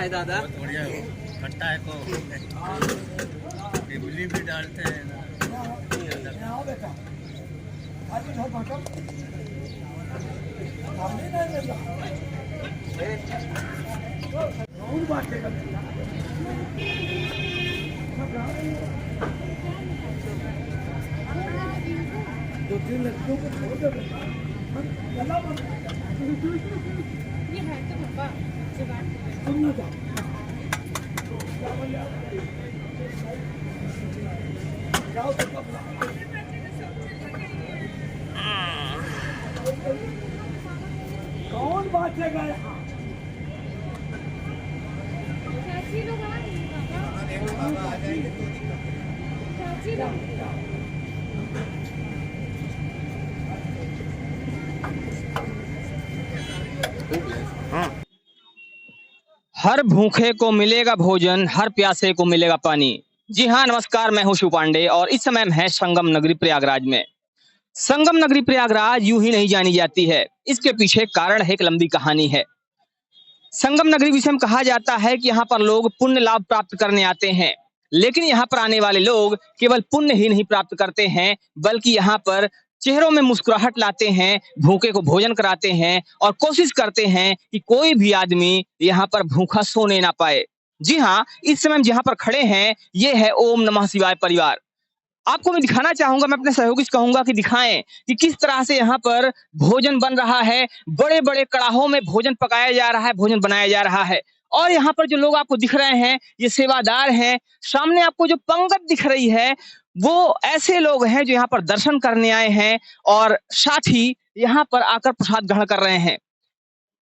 है दादा? बहुत बढ़िया है, खट्टा है को इमली भी डालते हैं ना। दो तीन लड़कियों को छोड़ दो ये है तो पापा से बात सुनिए क्या जाओ तो कौन बांटेगा यहाँ? चाची लोग आ रही हैं पापा। चाची लोग हर भूखे को मिलेगा भोजन, हर प्यासे को मिलेगा पानी। जी हाँ, नमस्कार, मैं हूँ शिव पांडे और इस समय हम हैं संगम नगरी प्रयागराज में। संगम नगरी प्रयागराज यूं ही नहीं जानी जाती है, इसके पीछे कारण है, एक लंबी कहानी है। संगम नगरी विषय में कहा जाता है कि यहाँ पर लोग पुण्य लाभ प्राप्त करने आते हैं, लेकिन यहाँ पर आने वाले लोग केवल पुण्य ही नहीं प्राप्त करते हैं, बल्कि यहाँ पर चेहरों में मुस्कुराहट लाते हैं, भूखे को भोजन कराते हैं और कोशिश करते हैं कि कोई भी आदमी यहाँ पर भूखा सोने ना पाए। जी हाँ, इस समय हम जहाँ पर खड़े हैं, ये है ओम नमः शिवाय परिवार। आपको मैं दिखाना चाहूंगा, मैं अपने सहयोगी से कहूंगा कि दिखाएं कि किस तरह से यहाँ पर भोजन बन रहा है। बड़े-बड़े कड़ाहों में भोजन पकाया जा रहा है, भोजन बनाया जा रहा है। और यहाँ पर जो लोग आपको दिख रहे हैं, ये सेवादार हैं। सामने आपको जो पंगत दिख रही है, वो ऐसे लोग हैं जो यहाँ पर दर्शन करने आए हैं और साथ ही यहाँ पर आकर प्रसाद ग्रहण कर रहे हैं।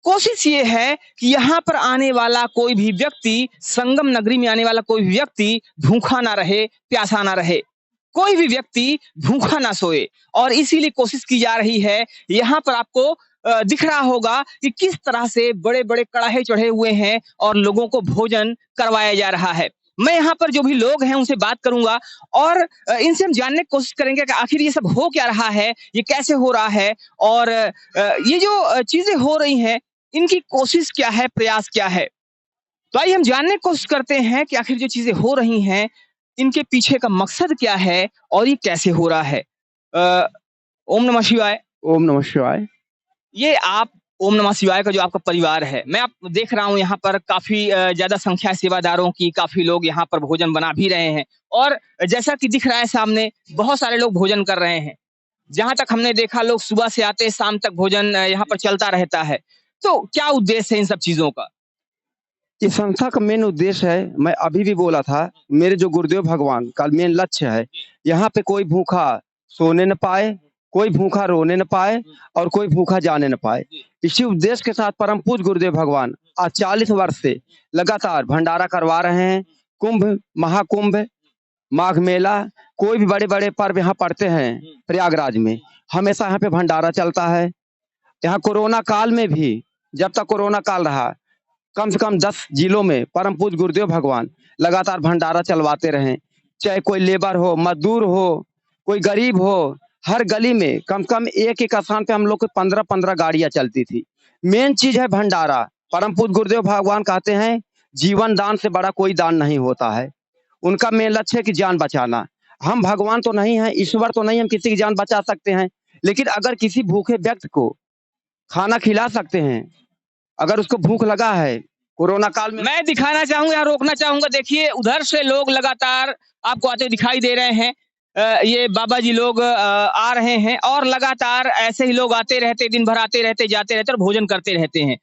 कोशिश ये है कि यहाँ पर आने वाला कोई भी व्यक्ति, संगम नगरी में आने वाला कोई भी व्यक्ति भूखा ना रहे, प्यासा ना रहे। कोई भी व्यक्ति भूखा ना सोए और इसीलिए कोशिश की जा रही है। यहाँ पर आपको दिख रहा होगा कि किस तरह से बड़े-बड़े कड़ाहे चढ़े हुए हैं और लोगों को भोजन करवाया जा रहा है। मैं यहाँ पर जो भी लोग हैं उनसे बात करूंगा और इनसे हम जानने की कोशिश करेंगे कि आखिर ये सब हो क्या रहा है, ये कैसे हो रहा है और ये जो चीजें हो रही हैं, इनकी कोशिश क्या है, प्रयास क्या है। तो आइए हम जानने की कोशिश करते हैं कि आखिर जो चीजें हो रही हैं, इनके पीछे का मकसद क्या है और ये कैसे हो रहा है। ओम नमः शिवाय। ओम नमः शिवाय। ये आप ओम नमः शिवाय का जो आपका परिवार है, मैं आप देख रहा हूँ यहाँ पर काफी ज्यादा संख्या है सेवादारों की, काफी लोग यहाँ पर भोजन बना भी रहे हैं और जैसा कि दिख रहा है सामने, बहुत सारे लोग भोजन कर रहे हैं। जहां तक हमने देखा, लोग सुबह से आते शाम तक भोजन यहाँ पर चलता रहता है। तो क्या उद्देश्य है इन सब चीजों का? इस संस्था का मेन उद्देश्य है, मैं अभी भी बोला था, मेरे जो गुरुदेव भगवान का मेन लक्ष्य है, यहाँ पे कोई भूखा सोने न पाए, कोई भूखा रोने न पाए और कोई भूखा जाने न पाए। इसी उद्देश्य के साथ परम पूज्य गुरुदेव भगवान आज 40 वर्ष से लगातार भंडारा करवा रहे हैं। कुंभ, महाकुंभ, माघ मेला, कोई भी बड़े-बड़े पर्व यहाँ पड़ते हैं प्रयागराज में, हमेशा यहाँ पे भंडारा चलता है। यहाँ कोरोना काल में भी, जब तक कोरोना काल रहा, कम से कम 10 जिलों में परम पूज्य गुरुदेव भगवान लगातार भंडारा चलवाते रहे। चाहे कोई लेबर हो, मजदूर हो, कोई गरीब हो, हर गली में कम से कम एक-एक स्थान पे हम लोग की 15-15 गाड़ियां चलती थी। मेन चीज है भंडारा। परम पूज्य गुरुदेव भगवान कहते हैं, जीवन दान से बड़ा कोई दान नहीं होता है। उनका मेन लक्ष्य है कि जान बचाना। हम भगवान तो नहीं है, ईश्वर तो नहीं, हम किसी की जान बचा सकते हैं, लेकिन अगर किसी भूखे व्यक्ति को खाना खिला सकते हैं, अगर उसको भूख लगा है कोरोना काल में। मैं दिखाना चाहूंगा, यहाँ रोकना चाहूंगा। देखिए, उधर से लोग लगातार आपको आते दिखाई दे रहे हैं। ये बाबा जी लोग आ रहे हैं और लगातार ऐसे ही लोग आते रहते, दिन भर आते रहते, जाते रहते और भोजन करते रहते हैं।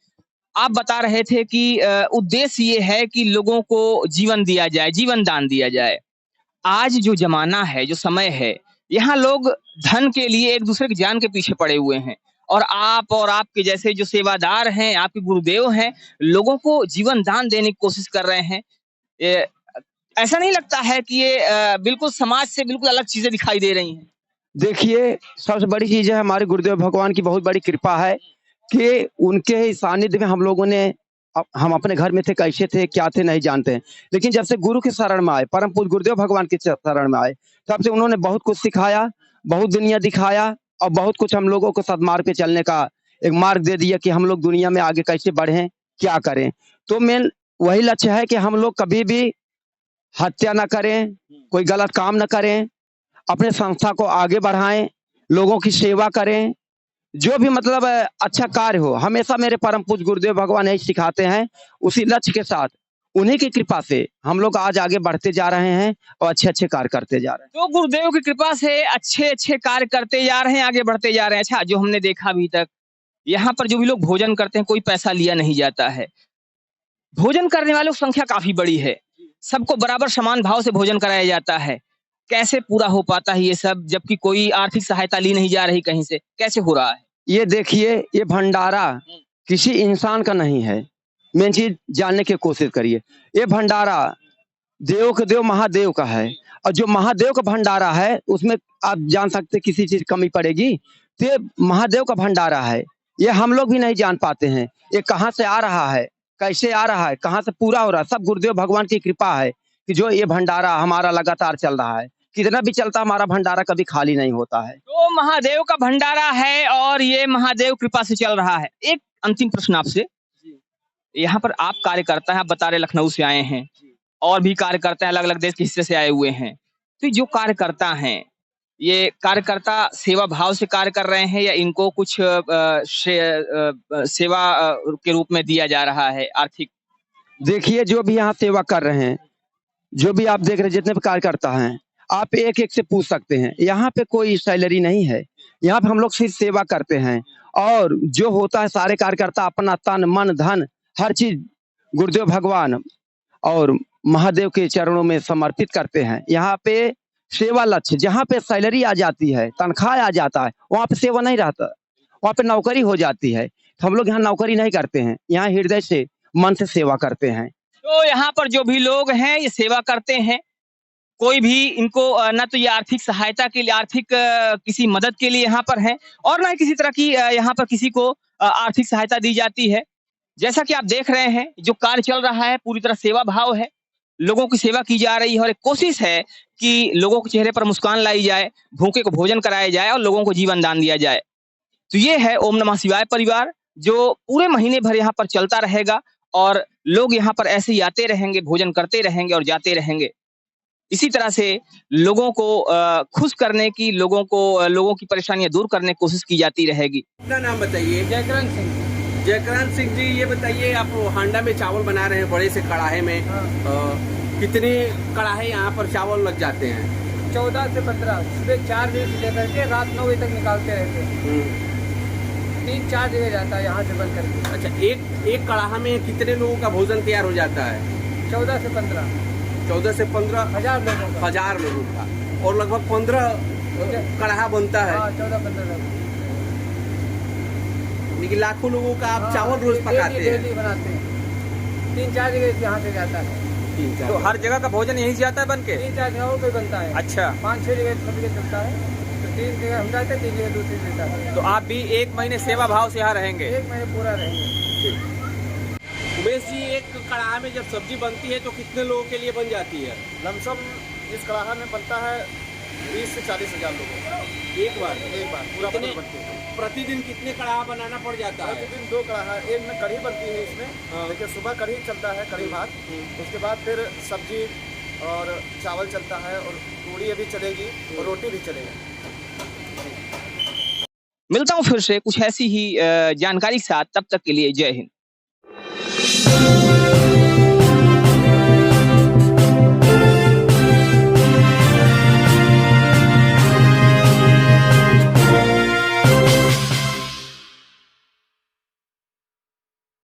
आप बता रहे थे कि उद्देश्य ये है कि लोगों को जीवन दिया जाए, जीवन दान दिया जाए। आज जो जमाना है, जो समय है, यहाँ लोग धन के लिए एक दूसरे की जान के पीछे पड़े हुए हैं और आप और आपके जैसे जो सेवादार हैं, आपके गुरुदेव हैं, लोगों को जीवन दान देने की कोशिश कर रहे हैं। ये ऐसा नहीं लगता है कि ये बिल्कुल समाज से बिल्कुल अलग चीजें दिखाई दे रही हैं? देखिए, सबसे बड़ी चीज है हमारे गुरुदेव भगवान की बहुत बड़ी कृपा है कि उनके ही सानिध्य में हम लोगों ने, हम अपने घर में थे, कैसे थे, क्या थे, नहीं जानते हैं, लेकिन जब से गुरु के शरण में आए, परम पूज्य गुरुदेव भगवान के शरण में आए, तब से उन्होंने बहुत कुछ सिखाया, बहुत दुनिया दिखाया और बहुत कुछ हम लोगों को सद्मार्ग पे चलने का एक मार्ग दे दिया कि हम लोग दुनिया में आगे कैसे बढ़ें, क्या करें। तो मेन वही लक्ष्य है कि हम लोग कभी भी हत्या न करें, कोई गलत काम न करें, अपने संस्था को आगे बढ़ाएं, लोगों की सेवा करें, जो भी मतलब अच्छा कार्य हो। हमेशा मेरे परम पूज्य गुरुदेव भगवान यही सिखाते हैं। उसी लक्ष्य के साथ उन्हीं की कृपा से हम लोग आज आगे बढ़ते जा रहे हैं और अच्छे अच्छे कार्य करते जा रहे हैं। तो गुरुदेव की कृपा से अच्छे अच्छे कार्य करते जा रहे हैं, आगे बढ़ते जा रहे हैं। अच्छा, जो हमने देखा अभी तक यहाँ पर जो भी लोग भोजन करते हैं, कोई पैसा लिया नहीं जाता है। भोजन करने वालों की संख्या काफी बड़ी है, सबको बराबर समान भाव से भोजन कराया जाता है। कैसे पूरा हो पाता है ये सब, जबकि कोई आर्थिक सहायता ली नहीं जा रही कहीं से? कैसे हो रहा है? ये देखिए, ये भंडारा किसी इंसान का नहीं है। मेन चीज जानने की कोशिश करिए। ये भंडारा देव के देव महादेव का है, और जो महादेव का भंडारा है उसमें आप जान सकते किसी चीज कमी पड़ेगी, तो ये महादेव का भंडारा है। ये हम लोग भी नहीं जान पाते हैं ये कहाँ से आ रहा है, कैसे आ रहा है, कहाँ से पूरा हो रहा है। सब गुरुदेव भगवान की कृपा है कि जो ये भंडारा हमारा लगातार चल रहा है। कितना भी चलता हमारा भंडारा कभी खाली नहीं होता है। तो महादेव का भंडारा है और ये महादेव कृपा से चल रहा है। एक अंतिम प्रश्न आपसे, यहाँ पर आप कार्यकर्ता हैं, आप बता रहे लखनऊ से आए हैं, और भी कार्यकर्ता अलग अलग देश के हिस्से से आए हुए हैं। तो जो कार्यकर्ता हैं, ये कार्यकर्ता सेवा भाव से कार्य कर रहे हैं या इनको कुछ सेवा के रूप में दिया जा रहा है आर्थिक? देखिए, जो भी यहाँ सेवा कर रहे हैं, जो भी आप देख रहे हैं, जितने भी कार्यकर्ता हैं, आप एक एक से पूछ सकते हैं। यहाँ पे कोई सैलरी नहीं है, यहाँ पे हम लोग सिर्फ सेवा करते हैं। और जो होता है सारे कार्यकर्ता अपना तन मन धन हर चीज गुरुदेव भगवान और महादेव के चरणों में समर्पित करते हैं। यहाँ पे सेवा लक्ष्य, जहाँ पे सैलरी आ जाती है, तनख्वाह आ जाता है, वहाँ पे सेवा नहीं रहता, वहाँ पे नौकरी हो जाती है। तो हम लोग यहाँ नौकरी नहीं करते हैं, यहाँ हृदय से मन से सेवा करते हैं। तो यहाँ पर जो भी लोग हैं ये सेवा करते हैं, कोई भी इनको न तो ये आर्थिक सहायता के लिए, आर्थिक किसी मदद के लिए यहाँ पर है, और न ही किसी तरह की यहाँ पर किसी को आर्थिक सहायता दी जाती है। जैसा कि आप देख रहे हैं, जो कार्य चल रहा है पूरी तरह सेवा भाव है, लोगों की सेवा की जा रही है और एक कोशिश है कि लोगों के चेहरे पर मुस्कान लाई जाए, भूखे को भोजन कराया जाए और लोगों को जीवन दान दिया जाए। तो ये है ओम नमः शिवाय परिवार, जो पूरे महीने भर यहाँ पर चलता रहेगा और लोग यहाँ पर ऐसे ही आते रहेंगे, भोजन करते रहेंगे और जाते रहेंगे। इसी तरह से लोगों को खुश करने की, लोगों की परेशानियां दूर करने की कोशिश की जाती रहेगी। अपना नाम बताइए। जयकरण सिंह। जयकरण सिंह जी, ये बताइए, आप हांडा में चावल बना रहे हैं, बड़े से कढ़ाई में। कितने कढ़ाई यहाँ पर चावल लग जाते हैं? 14 से 15, सुबह 4 बजे से लेकर के रात 9 बजे तक निकालते रहते हैं। 3-4 जगह जाता है यहाँ से बन करके। अच्छा, एक कढ़ाहा में कितने लोगों का भोजन तैयार हो जाता है? 14 से 15 हजार लोगों का, और लगभग 15 कढ़ाहा बनता है। 14-15 लोग, लेकिन लाखों लोगों का आप चावल रोज पकाते हैं। डेली बनाते हैं। 3-4 जगह यहाँ से जाता है। तो हर जगह का भोजन यहीं से आता है बन के? 3-4 जगह और कोई बनता है। अच्छा, 5-6 जगह सब जगह चलता है। तो 3 जगह हम जाते हैं, 3 जगह दूसरी देता है। तो आप भी 1 महीने सेवा भाव से यहाँ रहेंगे? 1 महीने पूरा रहेंगे। उमेश जी, एक कढ़ाहा में जब सब्जी बनती है तो कितने लोगों के लिए बन जाती है? लमसम इस कढ़ाहा में बनता है 20 से 40 हजार लोगों। एक बार पूरा बनती है। प्रतिदिन कितने कढ़ाहा बनाना पड़ जाता है? प्रतिदिन 2 कढ़ाहा, एक में कढ़ी बनती है इसमें। लेकिन सुबह कढ़ी चलता है, कढ़ी भात। उसके बाद फिर सब्जी और चावल चलता है, और पूड़ी अभी चलेगी और रोटी भी चलेगी। मिलता हूँ फिर से कुछ ऐसी ही जानकारी के साथ, तब तक के लिए जय हिंद।